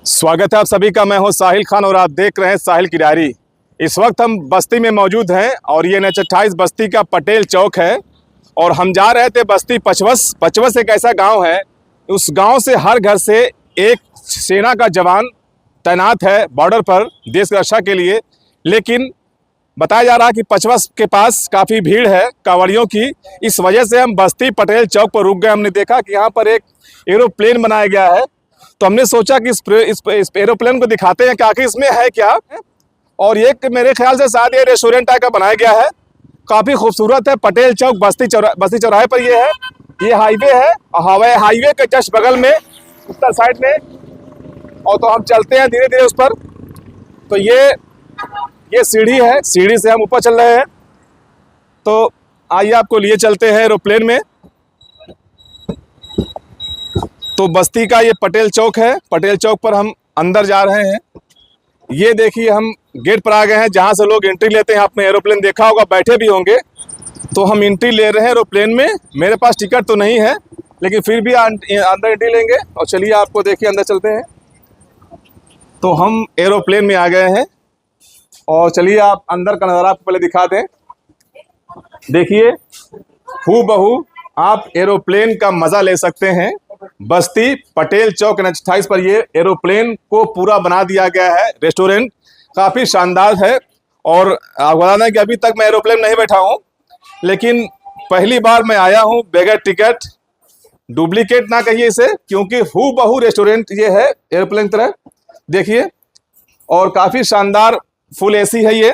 स्वागत है आप सभी का। मैं हूं साहिल खान और आप देख रहे हैं साहिल की डायरी। इस वक्त हम बस्ती में मौजूद हैं और ये NH 28 बस्ती का पटेल चौक है और हम जा रहे थे बस्ती पचवस। पचवस एक ऐसा गांव है, उस गांव से हर घर से एक सेना का जवान तैनात है बॉर्डर पर देश की रक्षा के लिए। लेकिन बताया जा रहा है कि पचवस के पास काफ़ी भीड़ है कांवड़ियों की, इस वजह से हम बस्ती पटेल चौक पर रुक गए। हमने देखा कि यहाँ पर एक एरोप्लेन बनाया गया है, तो हमने सोचा कि इस एरोप्लेन को दिखाते हैं कि आखिर इसमें है क्या। और ये मेरे ख्याल से शायद ये रेस्टोरेंट टाइप का बनाया गया है, काफ़ी खूबसूरत है। पटेल चौक बस्ती चौराहे पर ये है। ये हाईवे है, हाईवे के जस्ट बगल में उत्तर साइड में। और तो हम चलते हैं धीरे धीरे उस पर। तो ये सीढ़ी है, सीढ़ी से हम ऊपर चल रहे हैं। तो आइए आपको लिए चलते हैं एरोप्लेन में। तो बस्ती का ये पटेल चौक है। पटेल चौक पर हम अंदर जा रहे हैं। ये देखिए हम गेट पर आ गए हैं जहाँ से लोग एंट्री लेते हैं। आपने एरोप्लेन देखा होगा, बैठे भी होंगे। तो हम एंट्री ले रहे हैं एरोप्लेन में। मेरे पास टिकट तो नहीं है, लेकिन फिर भी अंदर एंट्री लेंगे। और चलिए आपको देखिए अंदर चलते हैं। तो हम एरोप्लेन में आ गए हैं और चलिए आप अंदर का नज़ारा आपको पहले दिखा दें। देखिए हूबहू आप एरोप्लेन का मज़ा ले सकते हैं। बस्ती पटेल चौक NH 28 पर ये एरोप्लेन को पूरा बना दिया गया है। रेस्टोरेंट काफ़ी शानदार है। और आपको बता दें कि अभी तक मैं एरोप्लेन नहीं बैठा हूँ, लेकिन पहली बार मैं आया हूँ बगैर टिकट। डुप्लीकेट ना कहिए इसे, क्योंकि हूबहू रेस्टोरेंट ये है एरोप्लेन की तरह। देखिए, और काफ़ी शानदार फुल AC है ये।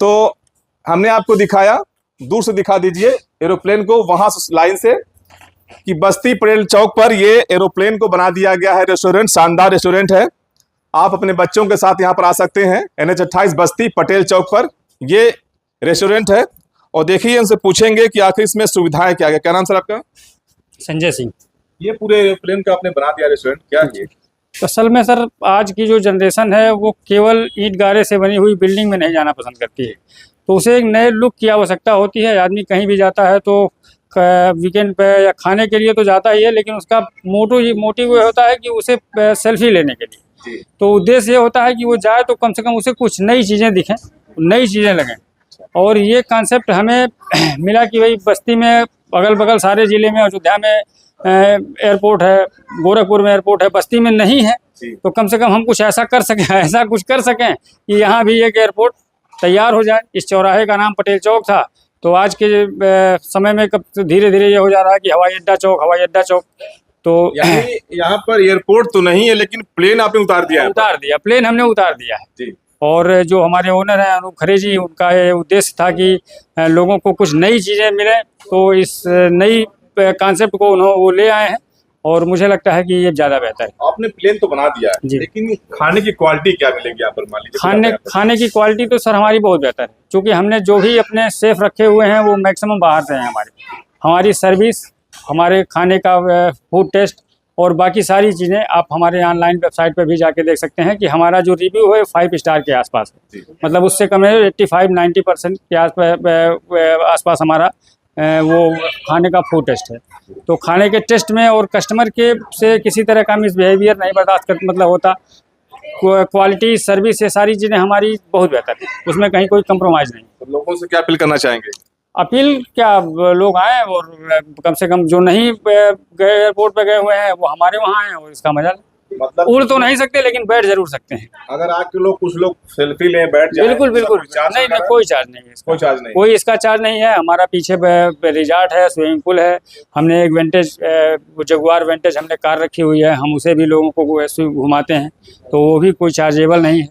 तो हमने आपको दिखाया, दूर से दिखा दीजिए एरोप्लेन को वहाँ लाइन से, कि बस्ती पटेल चौक पर ये एरोप्लेन को बना दिया गया है रेस्टोरेंट। शानदार रेस्टोरेंट है। आप अपने बच्चों के साथ यहाँ पर आ सकते हैं। NH 28 बस्ती पटेल चौक पर ये रेस्टोरेंट है। और देखिए इनसे पूछेंगे कि आखिर इसमें सुविधाएं क्या है। क्या नाम सर आपका? संजय सिंह। ये पूरे एरोप्लेन का आपने बना दिया रेस्टोरेंट, क्या है? असल में सर आज की जो जनरेशन है वो केवल ईंट गारे से बनी हुई बिल्डिंग में नहीं जाना पसंद करती है, तो उसे एक नए लुक की आवश्यकता होती है। आदमी कहीं भी जाता है तो वीकेंड पे या खाने के लिए तो जाता ही है, लेकिन उसका मोटिव ये होता है कि उसे सेल्फी लेने के लिए। तो उद्देश्य ये होता है कि वो जाए तो कम से कम उसे कुछ नई चीज़ें दिखें, नई चीज़ें लगें। और ये कॉन्सेप्ट हमें मिला कि भाई बस्ती में अगल बगल सारे ज़िले में, अयोध्या में एयरपोर्ट है, गोरखपुर में एयरपोर्ट है, बस्ती में नहीं है। तो कम से कम हम कुछ ऐसा कुछ कर सकें कि यहाँ भी एक एयरपोर्ट तैयार हो जाए। इस चौराहे का नाम पटेल चौक था, तो आज के समय में कब धीरे धीरे ये हो जा रहा है कि हवाई अड्डा चौक। तो यहाँ पर एयरपोर्ट तो नहीं है, लेकिन प्लेन आपने उतार दिया? प्लेन हमने उतार दिया है जी। और जो हमारे ओनर हैं अनूप खरे जी, उनका ये उद्देश्य था कि लोगों को कुछ नई चीज़ें मिलें, तो इस नई कॉन्सेप्ट को वो ले आए हैं और मुझे लगता है कि ये ज़्यादा बेहतर है। आपने प्लेन तो बना दिया है, लेकिन खाने की क्वालिटी क्या मिलेगी यहाँ पर? मान लीजिए खाने की क्वालिटी तो सर हमारी बहुत बेहतर है, क्योंकि हमने जो भी अपने शेफ रखे हुए हैं वो मैक्सिमम बाहर से हैं। हमारी सर्विस, हमारे खाने का फूड टेस्ट और बाकी सारी चीज़ें आप हमारे ऑनलाइन वेबसाइट पर भी जाके देख सकते हैं कि हमारा जो रिव्यू है 5 स्टार के आसपास है। मतलब उससे कम है, 85-90% के आसपास हमारा वो खाने का फूड टेस्ट है। तो खाने के टेस्ट में और कस्टमर के से किसी तरह का मिसबिहेवियर नहीं बर्दाश्त कर मतलब होता। क्वालिटी, सर्विस, ये सारी चीज़ें हमारी बहुत बेहतर है, उसमें कहीं कोई कंप्रोमाइज़ नहीं। तो लोगों से क्या अपील करना चाहेंगे? अपील क्या, लोग आए और कम से कम जो नहीं गए एयरपोर्ट पे गए हुए हैं वो हमारे वहाँ आए और इसका मजा लें। मतलब उड़ तो नहीं सकते, लेकिन बैठ जरूर सकते हैं। अगर आके कुछ लोग सेल्फी लें, बैठ जाए, बिल्कुल नहीं, कोई चार्ज नहीं है। कोई चार्ज नहीं, कोई इसका चार्ज नहीं है। हमारा पीछे रिजॉर्ट है, स्विमिंग पूल है। हमने एक वेंटेज जगुआर वेंटेज हमने कार रखी हुई है, हम उसे भी लोगों को ऐसे घुमाते हैं, तो वो भी कोई चार्जेबल नहीं है।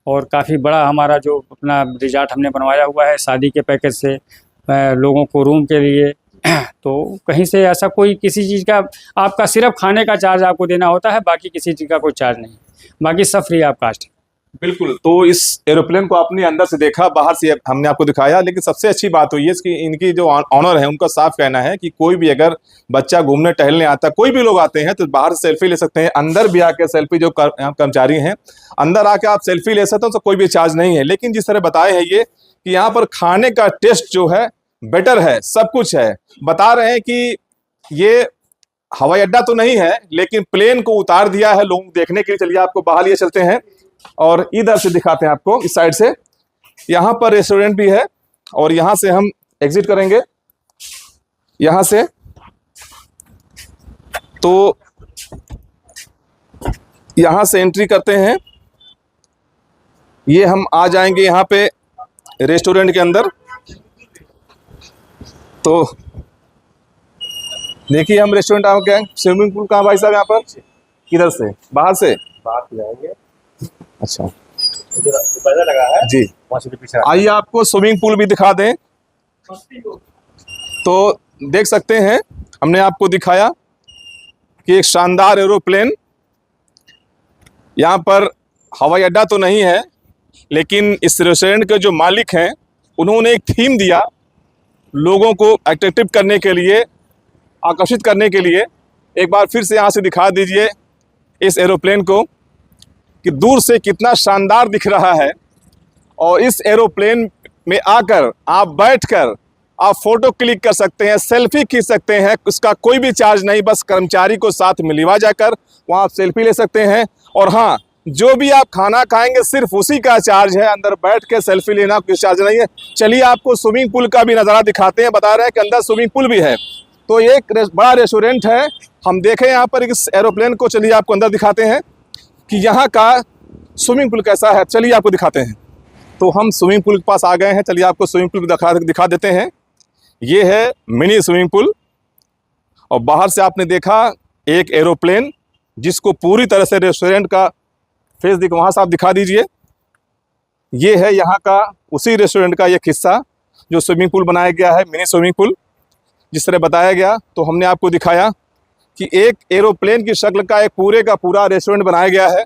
और काफ़ी बड़ा हमारा जो अपना रिजॉर्ट हमने बनवाया हुआ है शादी के पैकेज से लोगों को रूम के लिए। तो कहीं से ऐसा कोई किसी चीज़ का आपका सिर्फ खाने का चार्ज आपको देना होता है, बाकी किसी चीज़ का कोई चार्ज नहीं, बाकी सब फ्री ऑफ कास्ट है। बिल्कुल। तो इस एरोप्लेन को आपने अंदर से देखा, बाहर से हमने आपको दिखाया, लेकिन सबसे अच्छी बात हुई है कि इनकी जो ऑनर है उनका साफ कहना है कि कोई भी अगर बच्चा घूमने टहलने आता है, कोई भी लोग आते हैं तो बाहर से सेल्फी ले सकते हैं। अंदर भी आके सेल्फी, जो कर्मचारी हैं अंदर आके आप सेल्फी ले सकते हो, तो कोई भी चार्ज नहीं है। लेकिन जिस तरह बताए हैं ये कि यहाँ पर खाने का टेस्ट जो है बेटर है, सब कुछ है। बता रहे हैं कि ये हवाई अड्डा तो नहीं है, लेकिन प्लेन को उतार दिया है लोग देखने के लिए। चलिए आपको बाहर लिए चलते हैं और इधर से दिखाते हैं आपको, इस साइड से। यहाँ पर रेस्टोरेंट भी है और यहाँ से हम एग्जिट करेंगे, यहाँ से। तो यहाँ से एंट्री करते हैं, ये हम आ जाएंगे यहाँ पे रेस्टोरेंट के अंदर। तो देखिए हम रेस्टोरेंट आ गए। स्विमिंग पूल कहाँ भाई साहब? यहाँ पर किधर से? बाहर से? बाहर से जाएंगे। अच्छा इधर पैसा लगा है जी। वहाँ से पीछे आइए आपको स्विमिंग पूल भी दिखा दें। तो देख सकते हैं, हमने आपको दिखाया कि एक शानदार एरोप्लेन, यहाँ पर हवाई अड्डा तो नहीं है, लेकिन इस रेस्टोरेंट के जो मालिक हैं उन्होंने एक थीम दिया लोगों को अट्रैक्टिव करने के लिए, आकर्षित करने के लिए। एक बार फिर से यहाँ से दिखा दीजिए इस एरोप्लेन को कि दूर से कितना शानदार दिख रहा है। और इस एरोप्लेन में आकर आप बैठकर आप फ़ोटो क्लिक कर सकते हैं, सेल्फी खींच सकते हैं। उसका कोई भी चार्ज नहीं, बस कर्मचारी को साथ मिलवा जाकर वहाँ आप सेल्फी ले सकते हैं। और हाँ, जो भी आप खाना खाएंगे सिर्फ उसी का चार्ज है, अंदर बैठ के सेल्फी लेना कोई चार्ज नहीं है। चलिए आपको स्विमिंग पूल का भी नज़ारा दिखाते हैं। बता रहे हैं कि अंदर स्विमिंग पूल भी है। तो ये एक बड़ा रेस्टोरेंट है। हम देखें यहाँ पर इस एरोप्लेन को, चलिए आपको अंदर दिखाते हैं कि यहाँ का स्विमिंग पूल कैसा है। चलिए आपको दिखाते हैं। तो हम स्विमिंग पूल के पास आ गए हैं, चलिए आपको स्विमिंग पूल दिखा देते हैं। ये है मिनी स्विमिंग पूल और बाहर से आपने देखा एक एरोप्लेन जिसको पूरी तरह से रेस्टोरेंट का फेस वहाँ से आप दिखा दीजिए। ये है यहाँ का उसी रेस्टोरेंट का एक हिस्सा जो स्विमिंग पूल बनाया गया है, मिनी स्विमिंग पूल जिस तरह बताया गया। तो हमने आपको दिखाया कि एक एरोप्लेन की शक्ल का एक पूरे का पूरा रेस्टोरेंट बनाया गया है।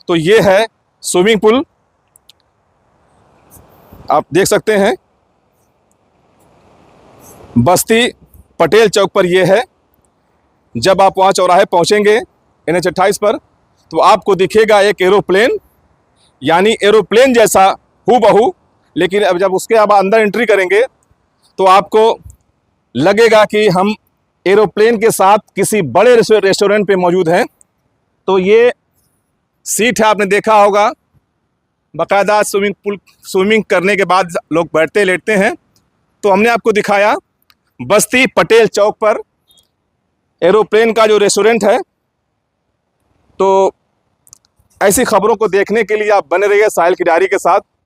तो ये है स्विमिंग पूल, आप देख सकते हैं। बस्ती पटेल चौक पर ये है। जब आप वहाँ चौराहे पहुँचेंगे NH 28 पर, तो आपको दिखेगा एक एरोप्लेन, यानी एरोप्लेन जैसा हूबहू। लेकिन अब जब उसके अब अंदर एंट्री करेंगे तो आपको लगेगा कि हम एरोप्लेन के साथ किसी बड़े रेस्टोरेंट पे मौजूद हैं। तो ये सीट है, आपने देखा होगा, बाकायदा स्विमिंग करने के बाद लोग बैठते लेटते हैं। तो हमने आपको दिखाया बस्ती पटेल चौक पर एरोप्लेन का जो रेस्टोरेंट है। तो ऐसी खबरों को देखने के लिए आप बने रहिए साहिल की डायरी के साथ।